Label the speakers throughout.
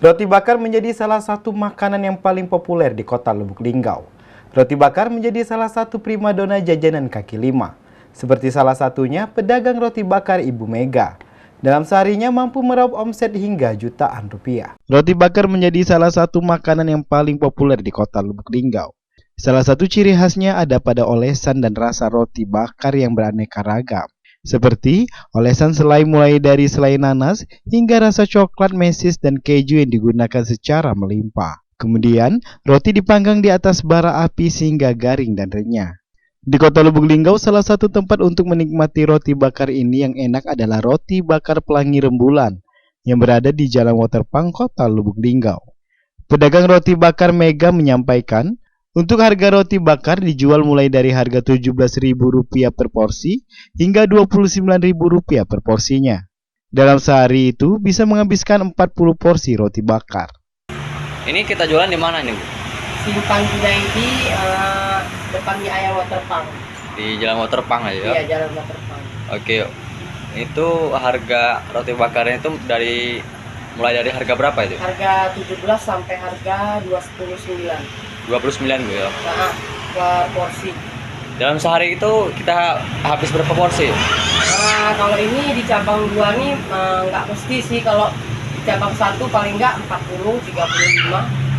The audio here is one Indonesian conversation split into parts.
Speaker 1: Roti bakar menjadi salah satu makanan yang paling populer di kota Lubuk Linggau. Roti bakar menjadi salah satu primadona jajanan kaki lima. Seperti salah satunya pedagang roti bakar Ibu Mega. Dalam seharinya mampu meraup omset hingga jutaan rupiah. Roti bakar menjadi salah satu makanan yang paling populer di kota Lubuk Linggau. Salah satu ciri khasnya ada pada olesan dan rasa roti bakar yang beraneka ragam. Seperti olesan selai mulai dari selai nanas hingga rasa coklat mesis dan keju yang digunakan secara melimpah. Kemudian, roti dipanggang di atas bara api sehingga garing dan renyah. Di kota Lubuk Linggau, salah satu tempat untuk menikmati roti bakar ini yang enak adalah Roti Bakar Pelangi Rembulan yang berada di Jalan Waterpark, kota Lubuk Linggau. Pedagang roti bakar Mega menyampaikan, untuk harga roti bakar dijual mulai dari harga Rp17.000 per porsi hingga Rp29.000 per porsinya. Dalam sehari itu bisa menghabiskan 40 porsi roti bakar.
Speaker 2: Ini kita jualan di mana nih, Bu?
Speaker 3: Simpang Gudang di depan di Ayah Waterpark.
Speaker 2: Di Jalan Waterpark aja ya?
Speaker 3: Iya, Jalan Waterpark.
Speaker 2: Oke, itu harga roti bakarnya itu mulai dari harga berapa itu?
Speaker 3: Harga 17 sampai harga 29.
Speaker 2: 29, Bu ya?
Speaker 3: Nah, per porsi.
Speaker 2: Dalam sehari itu kita habis berapa porsi?
Speaker 3: Nah, kalau ini di cabang 2 nih nggak mesti sih, kalau di cabang 1 paling nggak 40, 35.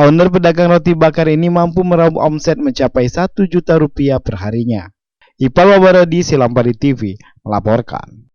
Speaker 1: Owner pedagang roti bakar ini mampu meraup omset mencapai Rp1 juta per harinya. Ipal Wabarodi, Silampari TV, melaporkan.